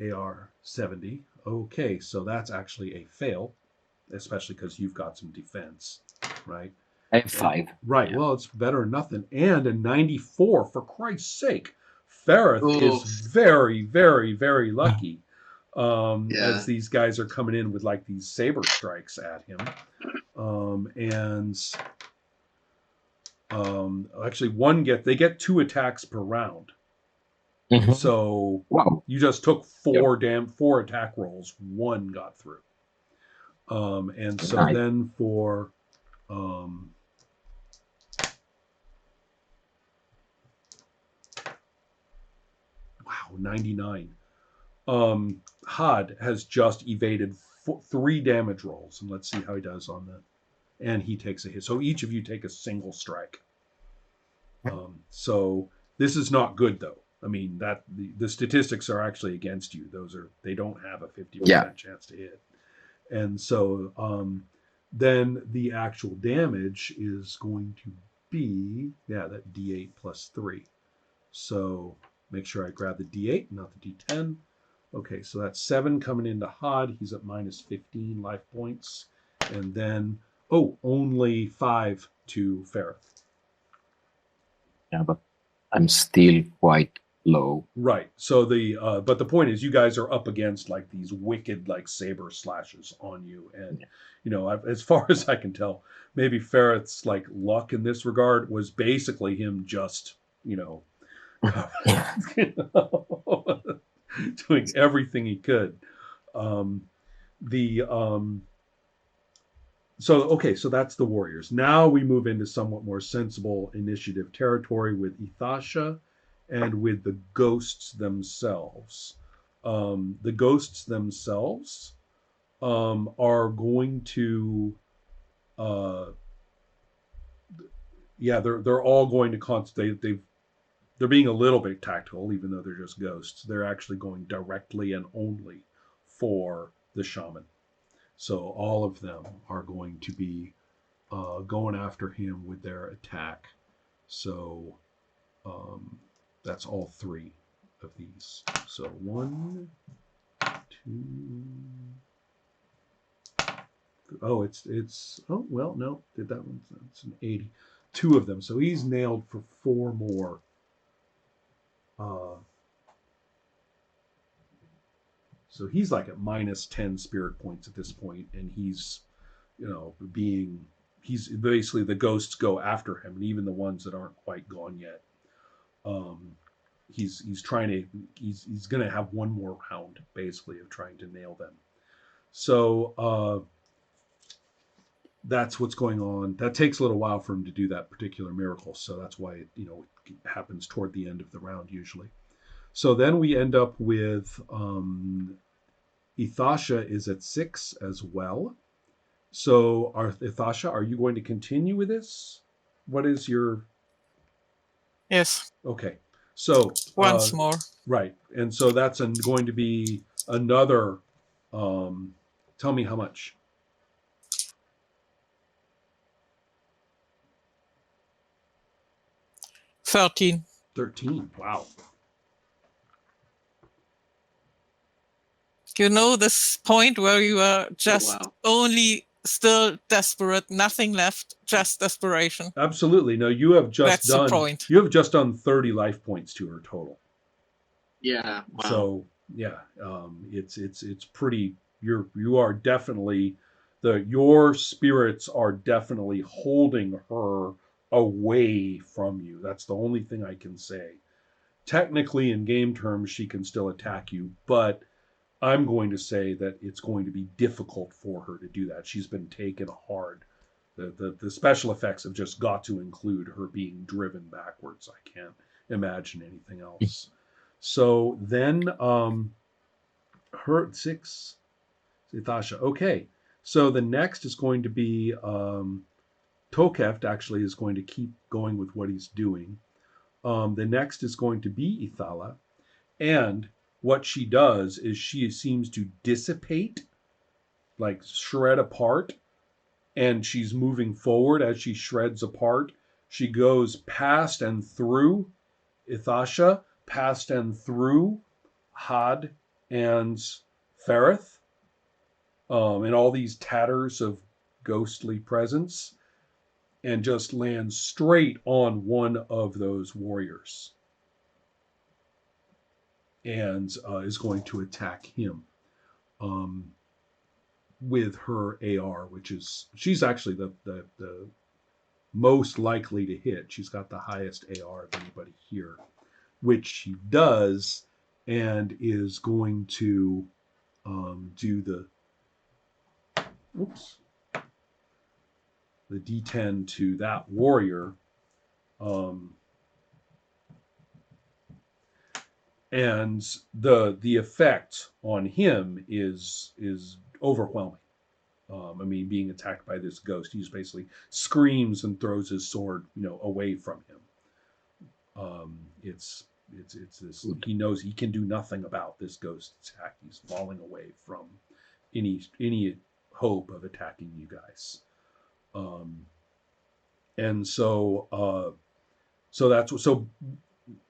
AR 70. Okay, so that's actually a fail, especially because you've got some defense, right? I have And 5. right, Yeah. well, it's better than nothing. And a 94, for Christ's sake. Ferrith is Oof. very, very, very lucky as Yeah. these guys are coming in with like these saber strikes at him. And actually, they get 2 attacks per round. Mhm. So Wow. you just took Yep. 4 attack rolls. 1 got through. And so Nice. then for um, wow, 99. Had has just evaded 3 damage rolls, and let's see how he does on that. And he takes a hit. So each of you take a single strike. So this is not good, though. I mean that the statistics are actually against you. They don't have a fifty Yeah. percent chance to hit, and so then the actual damage is going to be that D8 plus 3. So make sure I grab the D8, not the D10. Okay, so that's 7 coming into Hod. He's at minus 15 life points. And then, only 5 to Ferrith. Yeah, but I'm still quite low. Right. So but the point is, you guys are up against like these wicked like saber slashes on you, and Yeah. as far as I can tell, maybe Ferreth's like luck in this regard was basically him just you know Yeah. doing everything he could. Um, the So okay, so that's the Warriors. Now we move into somewhat more sensible initiative territory with Ethasha and with the ghosts themselves. The ghosts themselves are going to, uh, they're all going to they're being a little bit tactical, even though they're just ghosts. They're actually going directly and only for the shaman. So all of them are going to be going after him with their attack. So um, that's all 3 of these. So 1, 2. Oh, it's. Oh well, no, did that one? It's an 80. 2 of them. So he's nailed for 4 more. Uh, so he's like at minus 10 spirit points at this point, and he's being he's basically the ghosts go after him, and even the ones that aren't quite gone yet. Um, he's trying to he's going to have one more round basically of trying to nail them. So that's what's going on. That takes a little while for him to do that particular miracle. So that's why it happens toward the end of the round usually. So then we end up with Ethasha is at 6 as well. So Ethasha, are you going to continue with this? What is your Yes, okay? So once more. right, and so that's going to be another. Um, tell me how much. 13. 13. Wow. You know this point where you are Oh, just wow. only still desperate, nothing left, just desperation. Absolutely. No, you have That's the point. 30 life points to her total. Yeah. Wow. So yeah, it's pretty. You are definitely your spirits are definitely holding her away from you. That's the only thing I can say. Technically, in game terms, she can still attack you, but I'm going to say that it's going to be difficult for her to do that. She's been taken hard. The special effects have just got to include her being driven backwards. I can't imagine anything else. So then, her 6, Ithasha. Okay, so the next is going to be Tokeft. Actually, is going to keep going with what he's doing. The next is going to be Ithala, and what she does is she seems to dissipate, like shred apart, and she's moving forward as she shreds apart. She goes past and through Ithasha, past and through Had and Ferrith, and all these tatters of ghostly presence, and just lands straight on one of those warriors, and is going to attack him with her AR, which is she's actually the most likely to hit. She's got the highest AR of anybody here, which she does, and is going to do the D10 to that warrior, and the effect on him is overwhelming. I mean, being attacked by this ghost, he just basically screams and throws his sword, away from him. It's this. He knows he can do nothing about this ghost attack. He's falling away from any hope of attacking you guys. And so so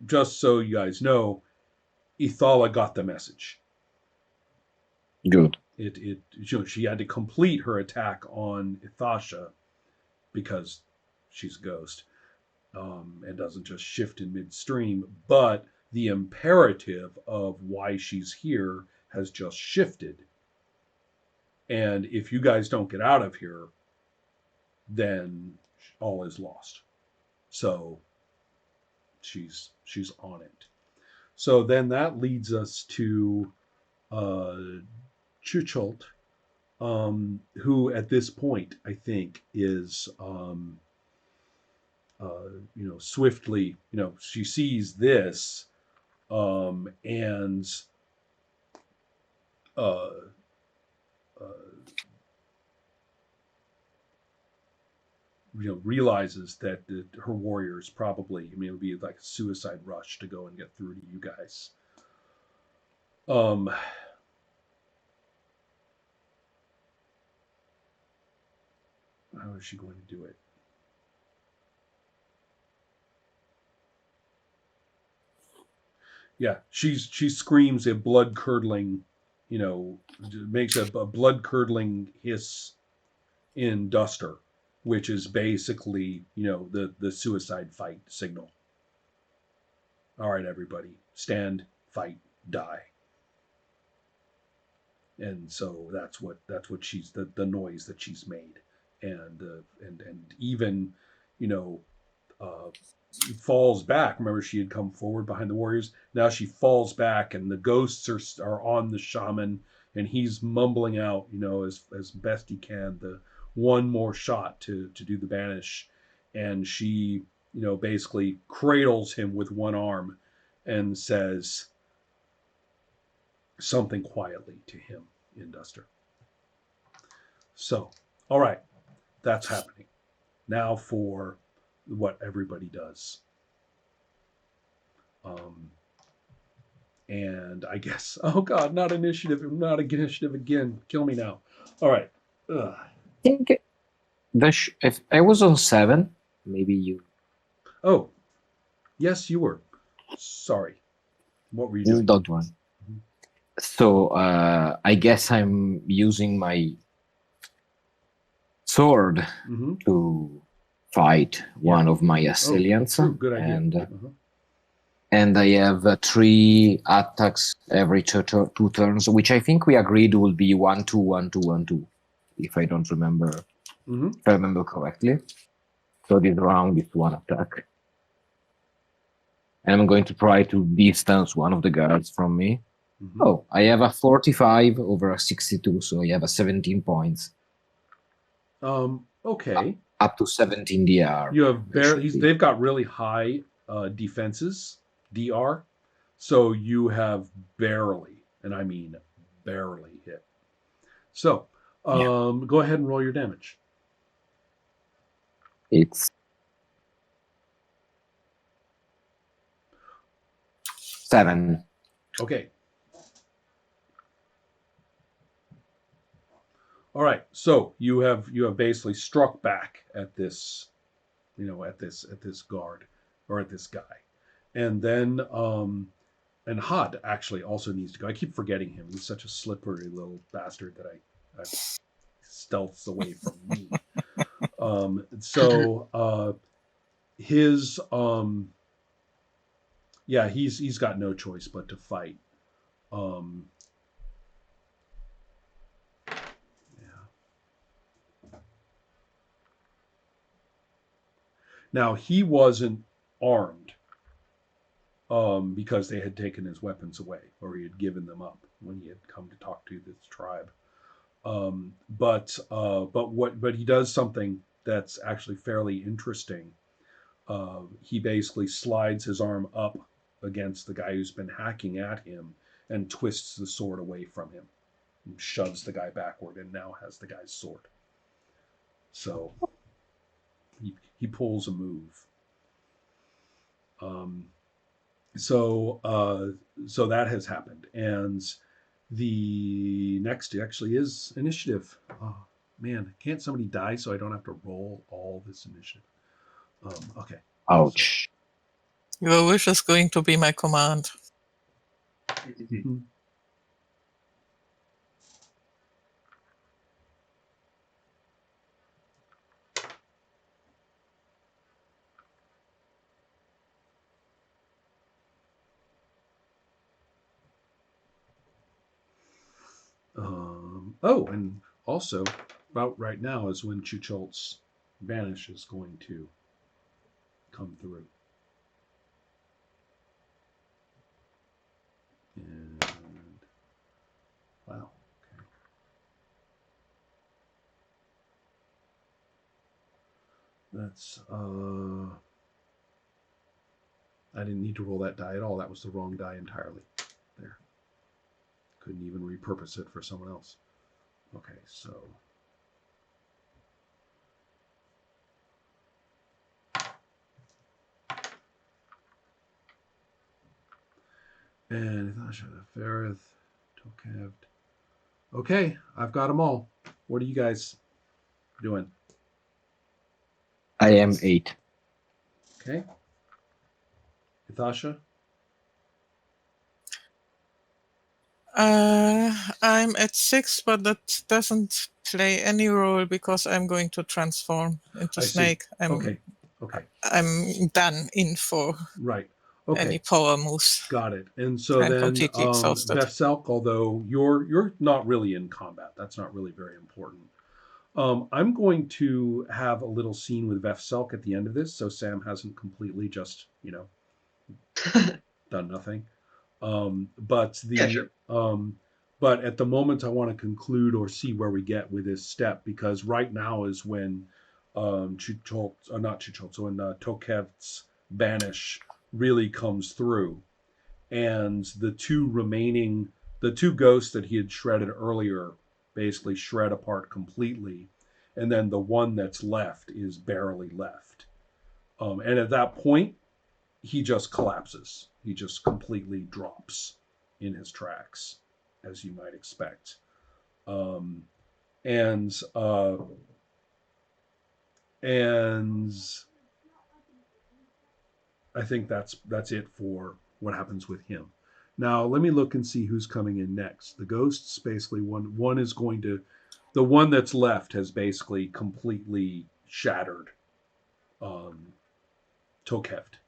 just so you guys know, Ithala got the message. Good. She had to complete her attack on Ithasha because she's a ghost, and doesn't just shift in midstream, but the imperative of why she's here has just shifted. And if you guys don't get out of here, then all is lost. So she's on it. So then that leads us to Chuchult, who at this point I think is swiftly, she sees this, and realizes that her warriors probably, it would be like a suicide rush to go and get through to you guys. How is she going to do it? Yeah, she screams a blood curdling, makes a blood curdling hiss in Duster, which is basically, the suicide fight signal. All right, everybody, stand, fight, die. And so that's what she's the noise that she's made, and even, falls back. Remember, she had come forward behind the warriors. Now she falls back, and the ghosts are on the shaman, and he's mumbling out, as best he can, the one more shot to do the banish. And she, basically cradles him with one arm and says something quietly to him in Duster. So, all right, that's happening. Now for what everybody does. And I guess, oh God, not initiative again. Kill me now. All right. Ugh. I think if I was on 7, maybe you. Oh, yes, you were. Sorry. What were you doing? Don't worry. So I guess I'm using my sword to fight one of my assailants. Oh, good idea. And I have 3 attacks every 2 turns, which I think we agreed will be 1, 2, 1, 2, 1, 2, if I don't remember, if I remember correctly. So this round is 1 attack. And I'm going to try to distance one of the guards from me. Oh, I have a 45 over a 62, so I have a 17 points. Okay. Up to 17 DR. You have they've got really high defenses, DR, so you have barely, and I mean barely, hit. So go ahead and roll your damage. It's 7. Okay. All right. So you have basically struck back at this, at this guard, or at this guy, and then and Hod actually also needs to go. I keep forgetting him. He's such a slippery little bastard that I stealths away from me. His yeah, he's got no choice but to fight. Yeah. Now he wasn't armed because they had taken his weapons away, or he had given them up when he had come to talk to this tribe. But he does something that's actually fairly interesting. He basically slides his arm up against the guy who's been hacking at him and twists the sword away from him and shoves the guy backward and now has the guy's sword. So he pulls a move. So that has happened, and the next actually is initiative. Oh man, can't somebody die so I don't have to roll all this initiative? Okay. Ouch. Your wish is going to be my command. And also, about right now is when Chucholt's Banish is going to come through. And wow, okay. That's I didn't need to roll that die at all. That was the wrong die entirely. There. Couldn't even repurpose it for someone else. Okay, so and Ferrith, Tokevt. Okay, I've got them all. What are you guys doing? I am 8. Okay. Natasha? I'm at 6, but that doesn't play any role because I'm going to transform into snake. Okay. I'm done in for Right. Okay. any power moves. Got it. And so I'm then completely exhausted. Vefselk, although you're not really in combat, that's not really very important. I'm going to have a little scene with Vefselk at the end of this, so Sam hasn't completely just, done nothing. But at the moment I want to conclude or see where we get with this step, because right now is when Tokev's Banish really comes through. And the two ghosts that he had shredded earlier basically shred apart completely. And then the one that's left is barely left. And at that point, he just collapses. He just completely drops in his tracks, as you might expect. And I think that's it for what happens with him. Now let me look and see who's coming in next. The ghosts basically one is going to, the one that's left has basically completely shattered Tokeft.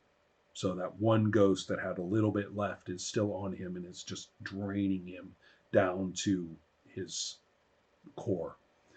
So that one ghost that had a little bit left is still on him and is just draining him down to his core.